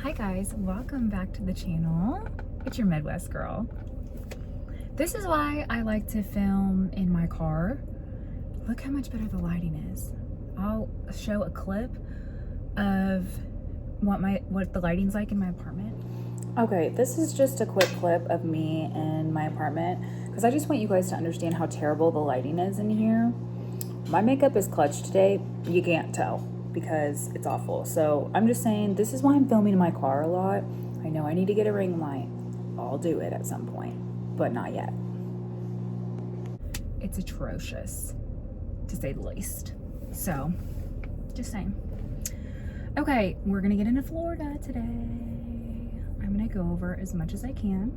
Hi guys, welcome back to the channel. It's your Midwest girl. This is why I like to film in my car. Look how much better the lighting is. I'll show a clip of what the lighting's like in my apartment. Okay, this is just a quick clip of me in my apartment because I just want you guys to understand how terrible the lighting is in here. My makeup is clutch today. You can't tell because it's awful. So I'm just saying this is why I'm filming in my car a lot. I know I need to get a ring light. I'll do it at some point, but not yet. It's atrocious, to say the least. So, just saying. Okay, we're gonna get into Florida today. I'm gonna go over as much as I can,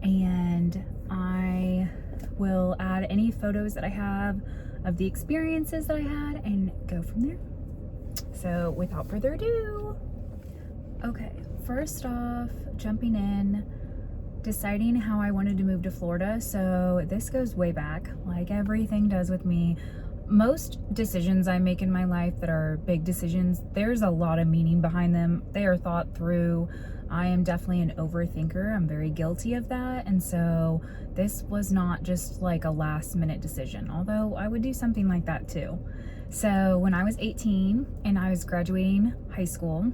and I will add any photos that I have of the experiences that I had and go from there. So without further ado, okay, first off, jumping in, deciding how I wanted to move to Florida. So this goes way back, like everything does with me. Most decisions I make in my life that are big decisions, there's a lot of meaning behind them. They are thought through. I am definitely an overthinker. I'm very guilty of that. And so this was not just like a last minute decision, although I would do something like that too. So when I was 18 and I was graduating high school,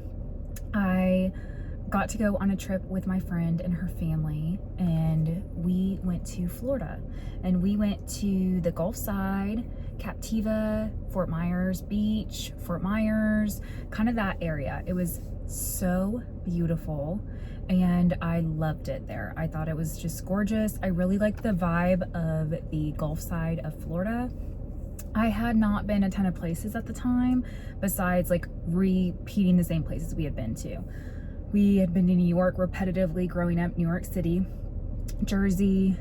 I got to go on a trip with my friend and her family, and we went to Florida, and we went to the Gulf side, Captiva, Fort Myers Beach, Fort Myers, kind of that area. It was so beautiful and I loved it there. I thought it was just gorgeous. I really liked the vibe of the Gulf side of Florida. I had not been a ton of places at the time besides like repeating the same places we had been to. We had been to New York repetitively growing up, New York City, Jersey.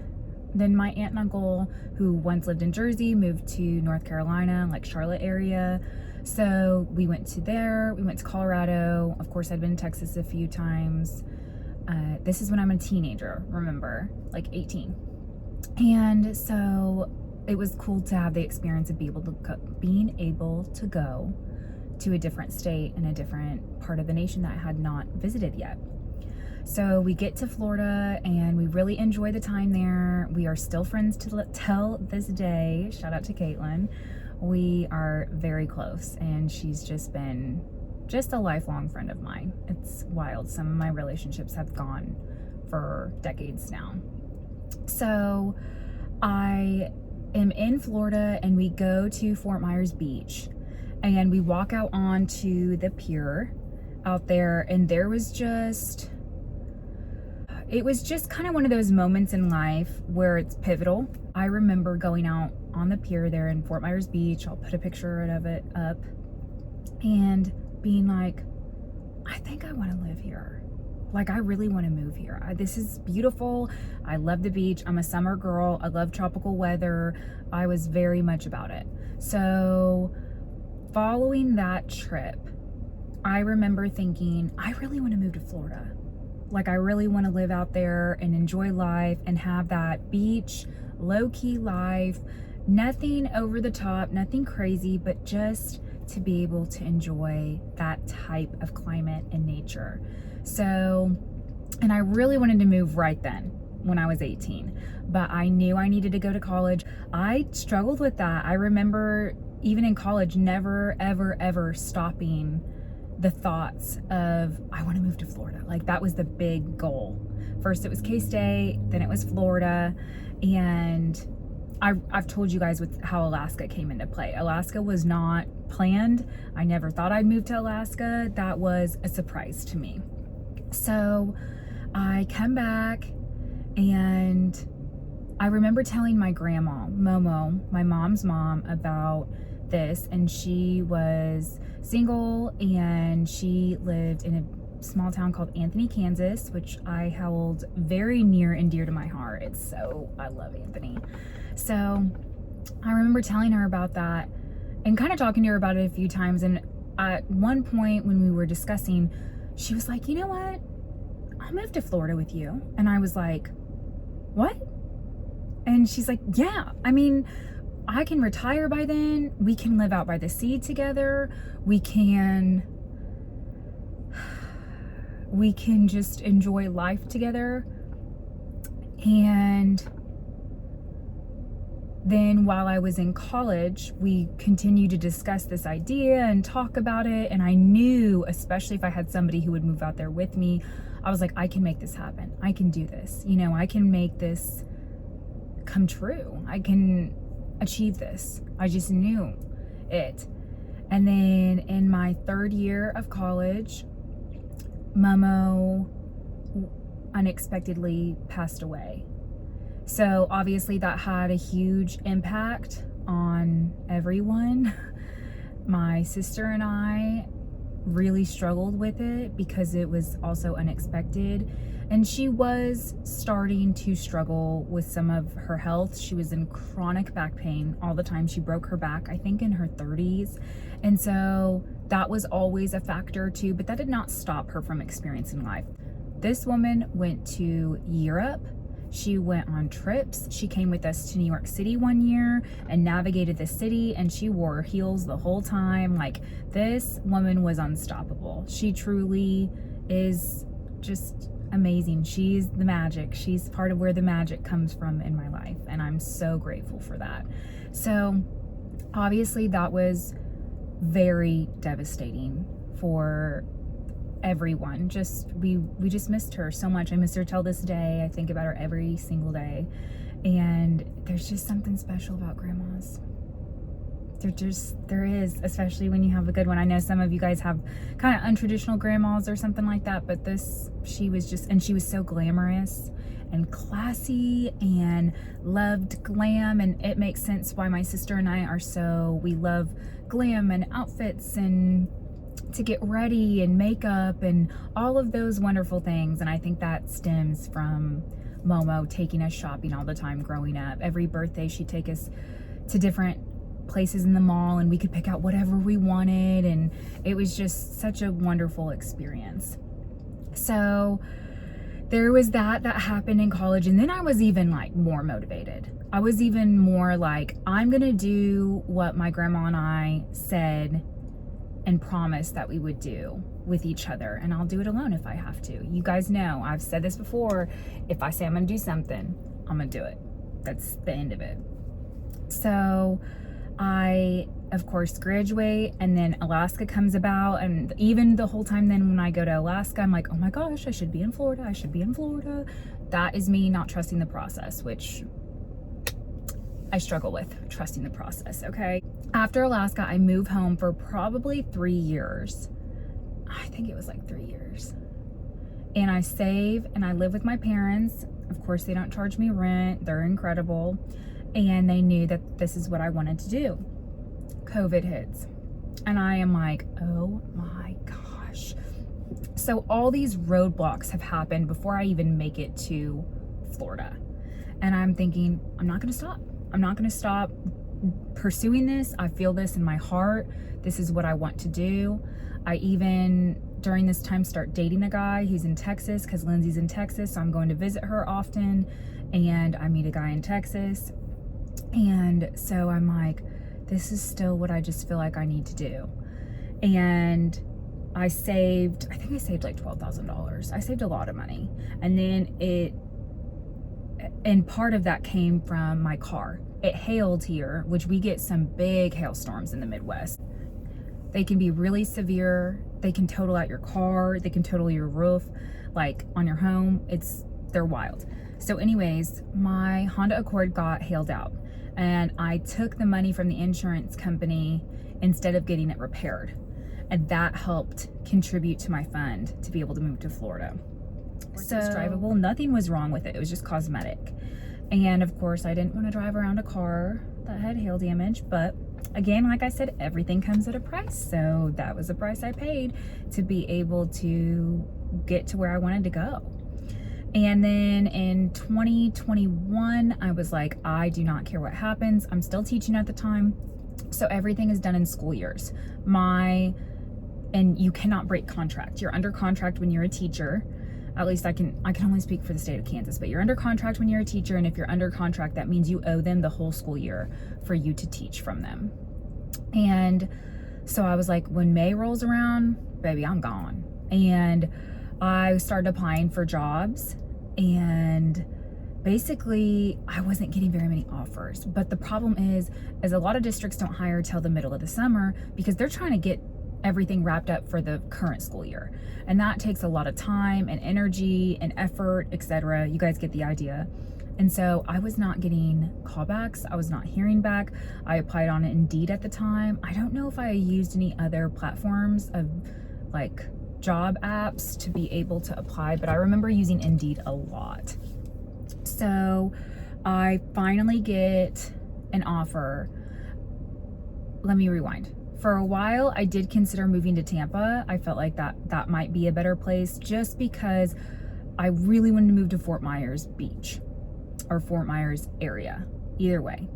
Then my aunt and uncle, who once lived in Jersey, moved to North Carolina, like Charlotte area. So we went to there, we went to Colorado. Of course, I'd been to Texas a few times. This is when I'm a teenager, remember, like 18. And so it was cool to have the experience of being able to go to a different state and a different part of the nation that I had not visited yet. So we get to Florida and we really enjoy the time there. We are still friends till this day. Shout out to Caitlin. We are very close and she's just been a lifelong friend of mine. It's wild. Some of my relationships have gone for decades now. So I am in Florida and we go to Fort Myers Beach and we walk out onto the pier out there, and it was just kind of one of those moments in life where it's pivotal. I remember going out on the pier there in Fort Myers Beach. I'll put a picture of it up, and being like, I think I want to live here. Like, I really want to move here. This is beautiful. I love the beach. I'm a summer girl. I love tropical weather. I was very much about it. So following that trip, I remember thinking, I really want to move to Florida. Like, I really want to live out there and enjoy life and have that beach, low-key life, nothing over the top, nothing crazy, but just to be able to enjoy that type of climate and nature. So, and I really wanted to move right then when I was 18, but I knew I needed to go to college. I struggled with that. I remember even in college, never, ever, ever stopping the thoughts of, I want to move to Florida. Like, that was the big goal. First it was K-State, then it was Florida. And I've told you guys with how Alaska came into play. Alaska was not planned. I never thought I'd move to Alaska. That was a surprise to me. So I come back and I remember telling my grandma, Momo, my mom's mom, about this, and she was single and she lived in a small town called Anthony, Kansas, which I held very near and dear to my heart. I love Anthony. So I remember telling her about that and kind of talking to her about it a few times, and at one point when we were discussing, she was like, you know what, I'll move to Florida with you. And I was like, what? And she's like, yeah, I mean, I can retire by then. We can live out by the sea together. We can we can just enjoy life together. And then while I was in college, we continued to discuss this idea and talk about it. And I knew, especially if I had somebody who would move out there with me, I was like, I can make this happen. I can do this. You know, I can make this come true. I can achieve this. I just knew it. And then in my 3rd year of college, Momo unexpectedly passed away. So obviously that had a huge impact on everyone. My sister and I really struggled with it because it was also unexpected. And she was starting to struggle with some of her health. She was in chronic back pain all the time. She broke her back, I think, in her 30s. And so that was always a factor too, but that did not stop her from experiencing life. This woman went to Europe. She went on trips. She came with us to New York City one year and navigated the city, and she wore heels the whole time. Like, this woman was unstoppable. She truly is just amazing. She's the magic. She's part of where the magic comes from in my life, and I'm so grateful for that. So obviously that was very devastating for everyone. We just missed her so much. I miss her till this day. I think about her every single day. And there's just something special about grandmas. There is, especially when you have a good one. I know some of you guys have kind of untraditional grandmas or something like that, but she was so glamorous and classy and loved glam. And it makes sense why my sister and I we love glam and outfits and to get ready and makeup and all of those wonderful things. And I think that stems from Momo taking us shopping all the time growing up. Every birthday she'd take us to different places in the mall and we could pick out whatever we wanted, and it was just such a wonderful experience. So there was that happened in college, and then I was even like more motivated. I was even more like, I'm gonna do what my grandma and I said and promised that we would do with each other, and I'll do it alone if I have to. You guys know, I've said this before, if I say I'm gonna do something, I'm gonna do it. That's the end of it. So I, of course, graduate, and then Alaska comes about, and even the whole time then when I go to Alaska, I'm like, oh my gosh, I should be in Florida. I should be in Florida. That is me not trusting the process, which I struggle with trusting the process, okay? After Alaska, I move home for probably 3 years. I think it was like 3 years. And I save and I live with my parents. Of course, they don't charge me rent. They're incredible. And they knew that this is what I wanted to do. COVID hits. And I am like, oh my gosh. So all these roadblocks have happened before I even make it to Florida. And I'm thinking, I'm not gonna stop. I'm not gonna stop pursuing this. I feel this in my heart. This is what I want to do. I even, during this time, start dating a guy who's in Texas because Lindsay's in Texas. So I'm going to visit her often. And I meet a guy in Texas. And so I'm like, this is still what I just feel like I need to do. And I think I saved like $12,000. I saved a lot of money. And then part of that came from my car. It hailed here, which we get some big hailstorms in the Midwest. They can be really severe. They can total out your car. They can total your roof, like on your home. They're wild. So anyways, my Honda Accord got hailed out, and I took the money from the insurance company instead of getting it repaired. And that helped contribute to my fund to be able to move to Florida. So it's drivable. Nothing was wrong with it. It was just cosmetic. And of course, I didn't want to drive around a car that had hail damage. But again, like I said, everything comes at a price. So that was the price I paid to be able to get to where I wanted to go. And then in 2021, I was like, I do not care what happens. I'm still teaching at the time. So everything is done in school years. And you cannot break contract. You're under contract when you're a teacher. At least I can only speak for the state of Kansas, but you're under contract when you're a teacher. And if you're under contract, that means you owe them the whole school year for you to teach from them. And so I was like, when May rolls around, baby, I'm gone. And I started applying for jobs, and basically I wasn't getting very many offers. But the problem is a lot of districts don't hire till the middle of the summer because they're trying to get everything wrapped up for the current school year. And that takes a lot of time and energy and effort, etc. You guys get the idea. And so I was not getting callbacks. I was not hearing back. I applied on Indeed at the time. I don't know if I used any other platforms of like job apps to be able to apply, but I remember using Indeed a lot. So I finally get an offer. Let me rewind. For a while, I did consider moving to Tampa. I felt like that might be a better place just because I really wanted to move to Fort Myers Beach or Fort Myers area, either way.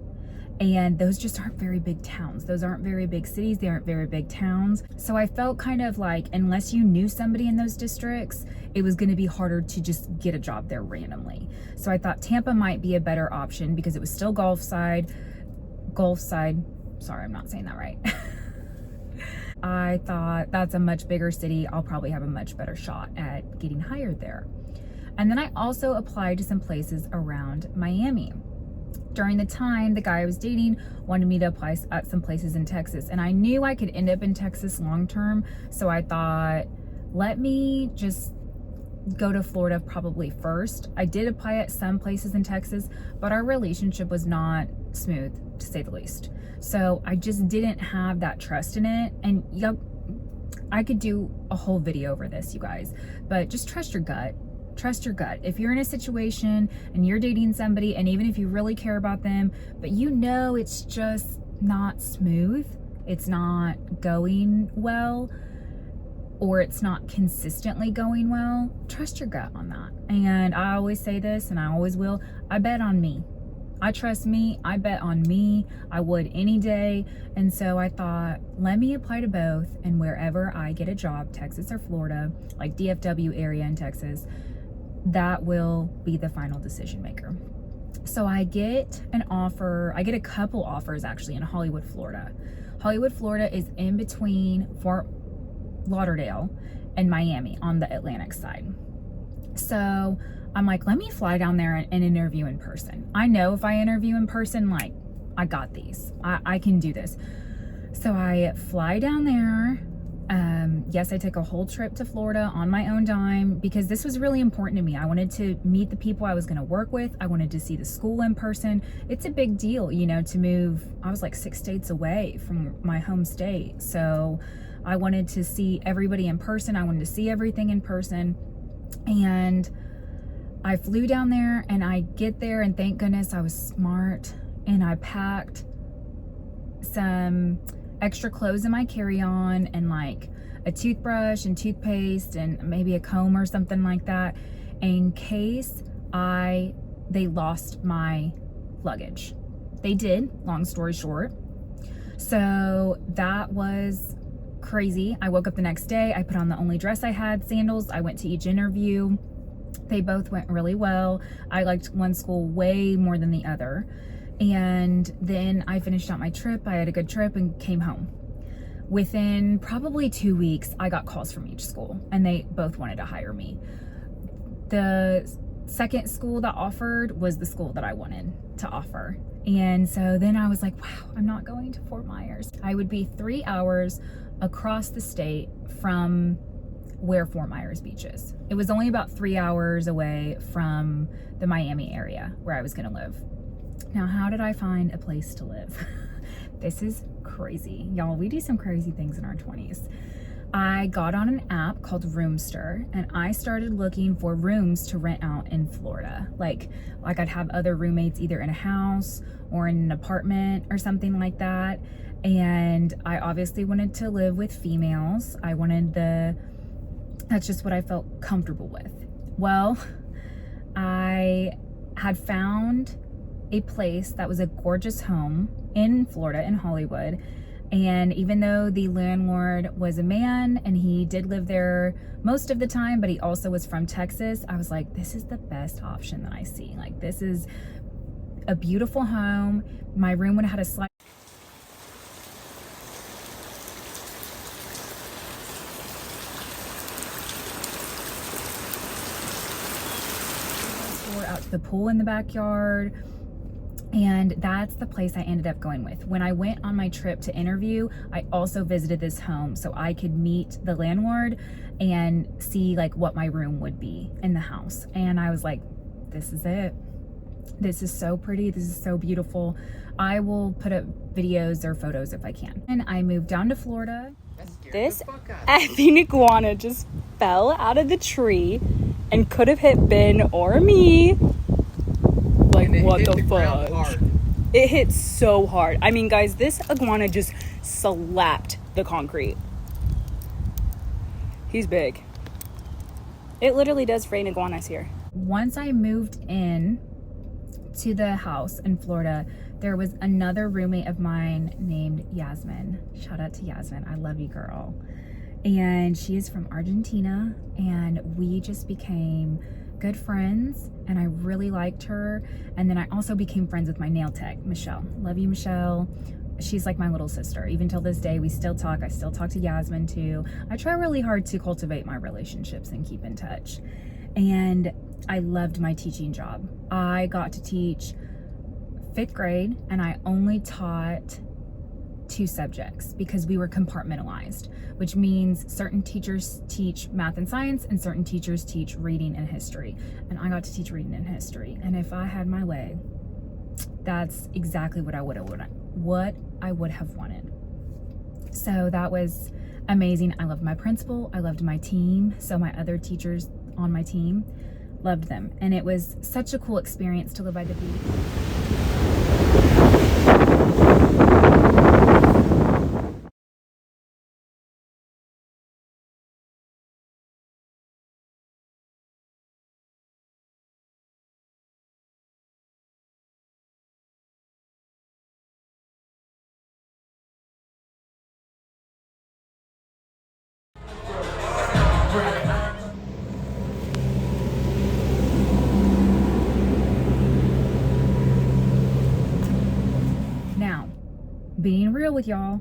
And those just aren't very big towns. Those aren't very big cities. They aren't very big towns. So I felt kind of like, unless you knew somebody in those districts, it was going to be harder to just get a job there randomly. So I thought Tampa might be a better option because it was still Gulf side. Sorry, I'm not saying that right. I thought that's a much bigger city. I'll probably have a much better shot at getting hired there. And then I also applied to some places around Miami. During the time, the guy I was dating wanted me to apply at some places in Texas, and I knew I could end up in Texas long term. So I thought, let me just go to Florida probably first. I did apply at some places in Texas, but our relationship was not smooth, to say the least. So I just didn't have that trust in it. And I could do a whole video over this, you guys, but just trust your gut. Trust your gut. If you're in a situation and you're dating somebody, and even if you really care about them, but you know it's just not smooth, it's not going well, or it's not consistently going well, trust your gut on that. And I always say this, and I always will, I bet on me. I trust me. I bet on me. I would any day. And so I thought, let me apply to both, and wherever I get a job, Texas or Florida, like DFW area in Texas, that will be the final decision maker. So I get an offer. I get a couple offers actually in Hollywood, Florida. Hollywood, Florida is in between Fort Lauderdale and Miami on the Atlantic side. So I'm like, let me fly down there and interview in person. I know if I interview in person, like, I got these. I can do this. So I fly down there. Yes, I took a whole trip to Florida on my own dime because this was really important to me. I wanted to meet the people I was going to work with. I wanted to see the school in person. It's a big deal, you know, to move. I was like 6 states away from my home state. So I wanted to see everybody in person. I wanted to see everything in person. And I flew down there, and I get there, and thank goodness I was smart, and I packed some extra clothes in my carry-on and like a toothbrush and toothpaste and maybe a comb or something like that in case they lost my luggage. They did, long story short. So that was crazy. I woke up the next day. I put on the only dress I had, sandals. I went to each interview. They both went really well. I liked one school way more than the other. And then I finished out my trip. I had a good trip and came home. Within probably 2 weeks, I got calls from each school, and they both wanted to hire me. The second school that offered was the school that I wanted to offer. And so then I was like, wow, I'm not going to Fort Myers. I would be 3 hours across the state from where Fort Myers Beach is. It was only about 3 hours away from the Miami area where I was going to live. Now, how did I find a place to live? This is crazy. Y'all, we do some crazy things in our 20s. I got on an app called Roomster, and I started looking for rooms to rent out in Florida. Like I'd have other roommates either in a house or in an apartment or something like that. And I obviously wanted to live with females. That's just what I felt comfortable with. Well, I had found a place that was a gorgeous home in Florida, in Hollywood. And even though the landlord was a man and he did live there most of the time, but he also was from Texas, I was like, this is the best option that I see. Like, this is a beautiful home. My room would have had a slide. out to the pool in the backyard. And that's the place I ended up going with. When I went on my trip to interview, I also visited this home so I could meet the landlord and see like what my room would be in the house. And I was like, this is it. This is so pretty. This is so beautiful. I will put up videos or photos if I can. And I moved down to Florida. This effing iguana just fell out of the tree and could have hit Ben or me. Like, what the fuck? It hit so hard. I mean, guys, this iguana just slapped the concrete. He's big. It literally does rain iguanas here. Once I moved in to the house in Florida, there was another roommate of mine named Yasmin. Shout out to Yasmin. I love you, girl. And she is from Argentina, and we just became good friends, and I really liked her. And then I also became friends with my nail tech, Michelle. Love you, Michelle. She's like my little sister. Even till this day, we still talk. I still talk to Yasmin too. I try really hard to cultivate my relationships and keep in touch. And I loved my teaching job. I got to teach 5th grade, and I only taught 2 subjects because we were compartmentalized, which means certain teachers teach math and science and certain teachers teach reading and history. And I got to teach reading and history. And if I had my way, that's exactly what I would have wanted. So that was amazing. I loved my principal. I loved my team. So my other teachers on my team, loved them. And it was such a cool experience to live by the beach. Now, being real with y'all,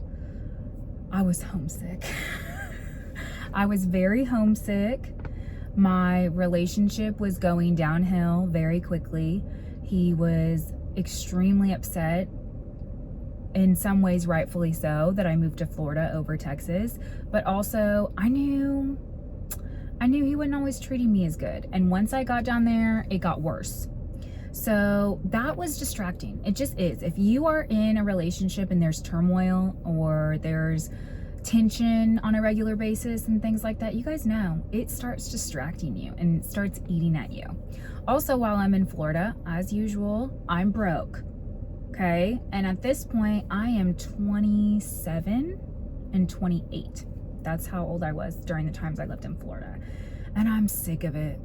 I was homesick. I was very homesick. My relationship was going downhill very quickly. He was extremely upset, in some ways rightfully so, that I moved to Florida over Texas. But also, I knew he wasn't always treating me as good. And once I got down there, it got worse. So that was distracting. It just is. If you are in a relationship and there's turmoil or there's tension on a regular basis and things like that, you guys know it starts distracting you and it starts eating at you. Also, while I'm in Florida, as usual, I'm broke. Okay. And at this point, I am 27 and 28. That's how old I was during the times I lived in Florida. And I'm sick of it.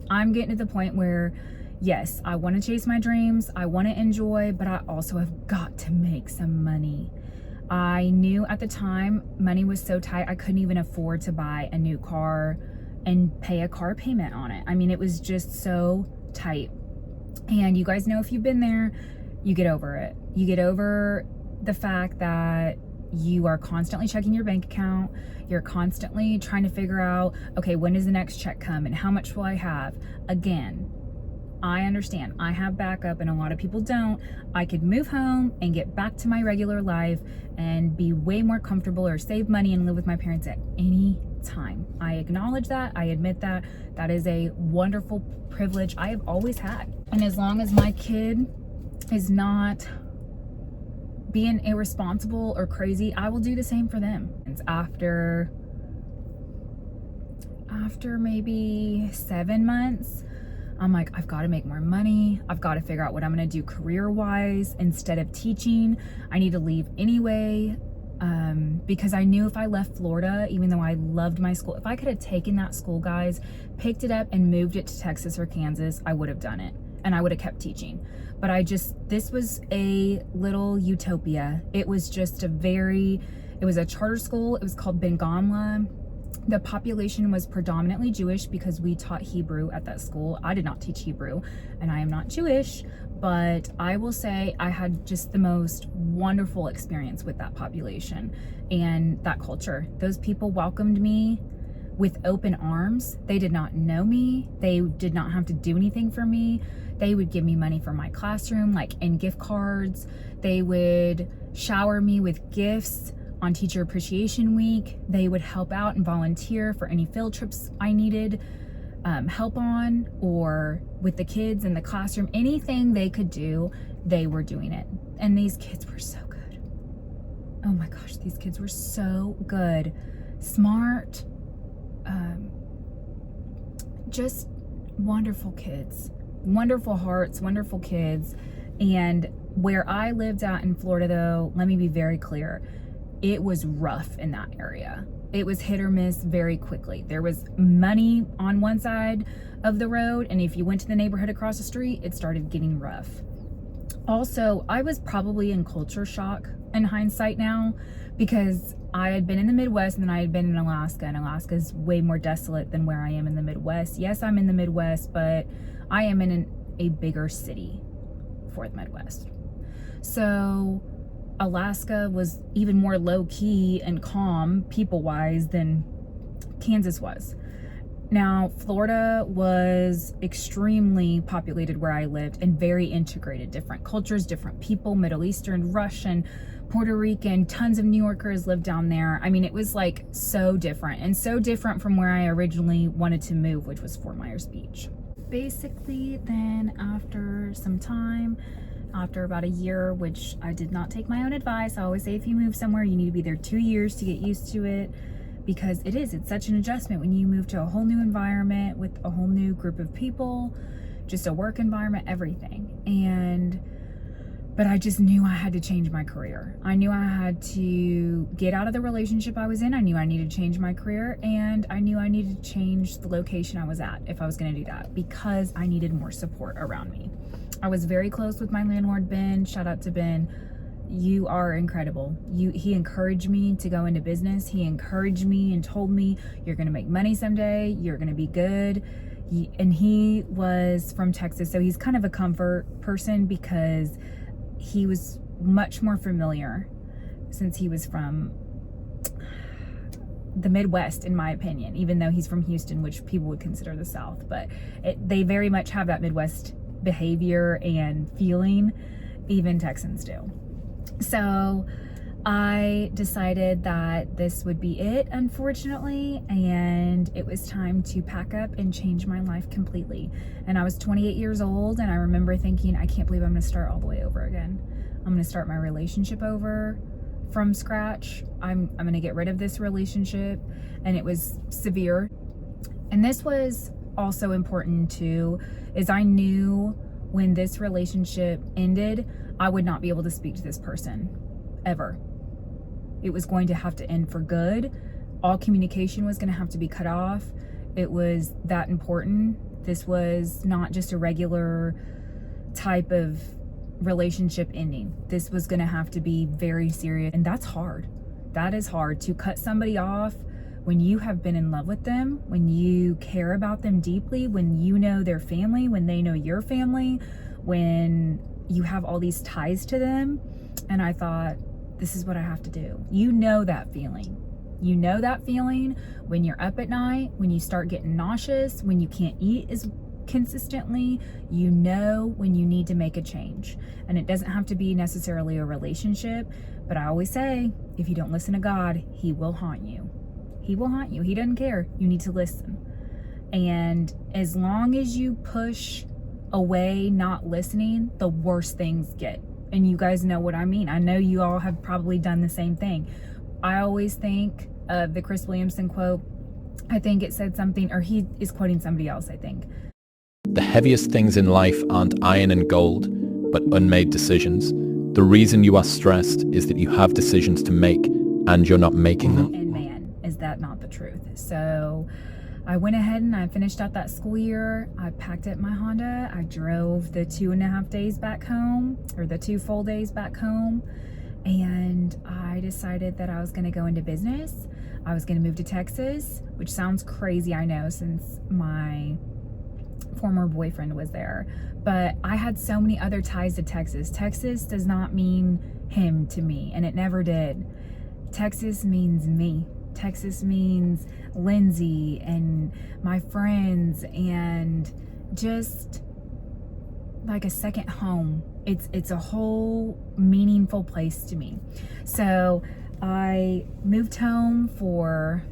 I'm getting to the point where, yes, I want to chase my dreams. I want to enjoy, but I also have got to make some money. I knew at the time money was so tight, I couldn't even afford to buy a new car and pay a car payment on it. I mean, it was just so tight. And you guys know, if you've been there, you get over it. You get over the fact that you are constantly checking your bank account. You're constantly trying to figure out, okay, when does the next check come and how much will I have? Again, I understand. I have backup and a lot of people don't. I could move home and get back to my regular life and be way more comfortable or save money and live with my parents at any time. I acknowledge that. I admit that. That is a wonderful privilege I have always had. And as long as my kid is not being irresponsible or crazy, I will do the same for them. After maybe 7 months, I'm like, I've got to make more money. I've got to figure out what I'm going to do career-wise. Instead of teaching, I need to leave anyway, because I knew if I left Florida, even though I loved my school, if I could have taken that school, guys, picked it up and moved it to Texas or Kansas, I would have done it. And I would have kept teaching. But this was a little utopia. It was just it was a charter school. It was called Ben Gamla. The population was predominantly Jewish because we taught Hebrew at that school. I did not teach Hebrew, and I am not Jewish, but I will say I had just the most wonderful experience with that population and that culture. Those people welcomed me with open arms. They did not know me. They did not have to do anything for me. They would give me money for my classroom, like in gift cards. They would shower me with gifts on Teacher Appreciation Week. They would help out and volunteer for any field trips I needed help on, or with the kids in the classroom. Anything they could do, they were doing it. And these kids were so good. Oh my gosh, these kids were so good. Smart, just wonderful kids, wonderful hearts, wonderful kids. And where I lived out in Florida, though, let me be very clear, it was rough in that area. It was hit or miss very quickly. There was money on one side of the road, and if you went to the neighborhood across the street, it started getting rough. Also, I was probably in culture shock in hindsight now, because I had been in the Midwest and then I had been in Alaska, and Alaska is way more desolate than where I am in the Midwest. Yes, I'm in the Midwest, but I am in a bigger city for the Midwest. So Alaska was even more low-key and calm people-wise than Kansas was. Now, Florida was extremely populated where I lived and very integrated. Different cultures, different people, Middle Eastern, Russian, Puerto Rican, tons of New Yorkers lived down there. I mean, it was like so different, and so different from where I originally wanted to move, which was Fort Myers Beach. Basically, then after some time, after about a year, which I did not take my own advice. I always say if you move somewhere, you need to be there 2 years to get used to it, because it's such an adjustment when you move to a whole new environment with a whole new group of people, just a work environment, everything. But I just knew I had to change my career. I knew I had to get out of the relationship I was in. I knew I needed to change my career, and I knew I needed to change the location I was at if I was going to do that, because I needed more support around me. I was very close with my landlord, Ben. Shout out to Ben. You are incredible. He encouraged me to go into business. He encouraged me and told me, you're going to make money someday. You're going to be good. And he was from Texas, so he's kind of a comfort person, because he was much more familiar since he was from the Midwest, in my opinion, even though he's from Houston, which people would consider the South. But they very much have that Midwest behavior and feeling. Even Texans do. So I decided that this would be it, unfortunately, and it was time to pack up and change my life completely. And I was 28 years old, and I remember thinking, I can't believe I'm going to start all the way over again. I'm going to start my relationship over from scratch. I'm going to get rid of this relationship. And it was severe. And this was also important too, is I knew when this relationship ended, I would not be able to speak to this person ever. It was going to have to end for good. All communication was going to have to be cut off. It was that important. This was not just a regular type of relationship ending. This was going to have to be very serious, and that's hard. That is hard, to cut somebody off when you have been in love with them, when you care about them deeply, when you know their family, when they know your family, when you have all these ties to them. And I thought, this is what I have to do. You know that feeling. You know that feeling when you're up at night, when you start getting nauseous, when you can't eat as consistently. You know when you need to make a change. And it doesn't have to be necessarily a relationship, but I always say, if you don't listen to God, He will haunt you. He will haunt you. He doesn't care. You need to listen. And as long as you push away not listening, the worse things get. And you guys know what I mean. I know you all have probably done the same thing. I always think of the Chris Williamson quote. I think it said something, or he is quoting somebody else, I think. The heaviest things in life aren't iron and gold, but unmade decisions. The reason you are stressed is that you have decisions to make and you're not making them. And man, is that not the truth? So I went ahead and I finished out that school year. I packed up my Honda. I drove the 2.5 days back home, or the 2 full days back home. And I decided that I was going to go into business. I was going to move to Texas, which sounds crazy, I know, since my former boyfriend was there. But I had so many other ties to Texas. Texas does not mean him to me, and it never did. Texas means me. Texas means Lindsay and my friends, and just like a second home. It's a whole meaningful place to me. So I moved home for,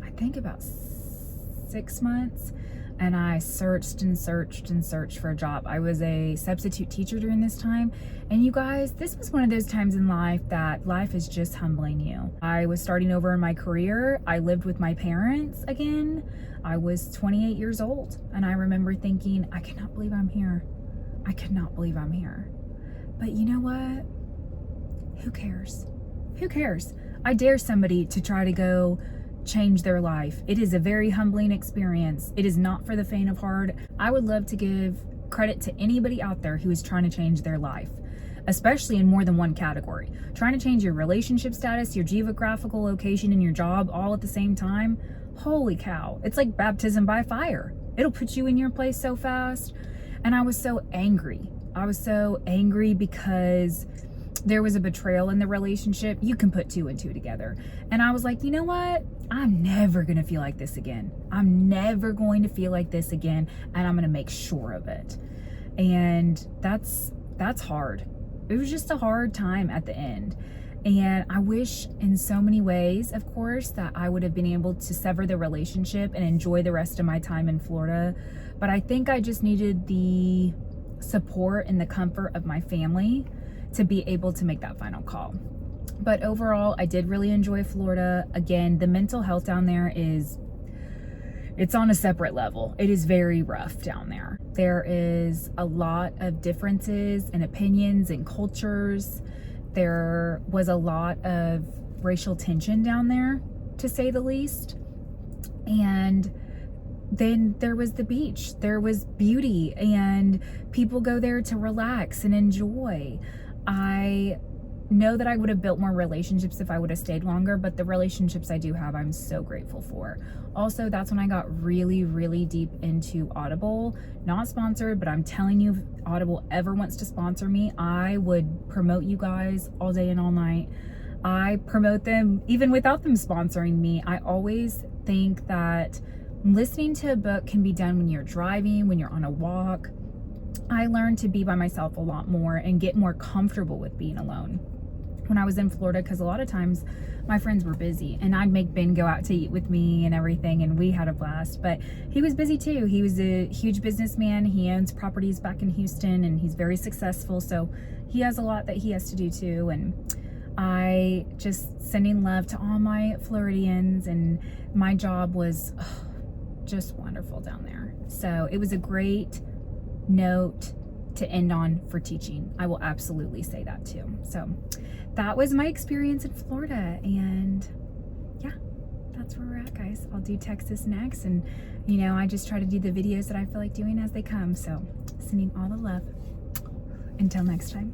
I think, about 6 months, and I searched and searched and searched for a job. I was a substitute teacher during this time, and you guys, this was one of those times in life that life is just humbling you. I was starting over in my career. I lived with my parents again. I was 28 years old, and I remember thinking, I cannot believe I'm here. I cannot believe I'm here. But you know what? Who cares? Who cares? I dare somebody to try to go change their life. It is a very humbling experience. It is not for the faint of heart. I would love to give credit to anybody out there who is trying to change their life, especially in more than one category. Trying to change your relationship status, your geographical location, and your job all at the same time. Holy cow. It's like baptism by fire. It'll put you in your place so fast. And I was so angry. I was so angry because there was a betrayal in the relationship. You can put 2 and 2 together. And I was like, you know what? I'm never going to feel like this again. I'm never going to feel like this again. And I'm going to make sure of it. And that's hard. It was just a hard time at the end. And I wish in so many ways, of course, that I would have been able to sever the relationship and enjoy the rest of my time in Florida. But I think I just needed the support and the comfort of my family to be able to make that final call. But overall, I did really enjoy Florida. Again, the mental health down there it's on a separate level. It is very rough down there. There is a lot of differences and opinions and cultures. There was a lot of racial tension down there, to say the least. And then there was the beach. There was beauty, and people go there to relax and enjoy. I know that I would have built more relationships if I would have stayed longer, but the relationships I do have, I'm so grateful for. Also, that's when I got really, really deep into Audible. Not sponsored, but I'm telling you, if Audible ever wants to sponsor me, I would promote you guys all day and all night. I promote them even without them sponsoring me. I always think that listening to a book can be done when you're driving, when you're on a walk. I learned to be by myself a lot more and get more comfortable with being alone when I was in Florida, because a lot of times my friends were busy and I'd make Ben go out to eat with me and everything, and we had a blast. But he was busy too. He was a huge businessman. He owns properties back in Houston, and he's very successful, so he has a lot that he has to do too. And I just sending love to all my Floridians, and my job was just wonderful down there. So it was a great note to end on for teaching. I will absolutely say that too. So that was my experience in Florida, and yeah, that's where we're at, guys. I'll do Texas next, and you know, I just try to do the videos that I feel like doing as they come. So sending all the love. Until next time.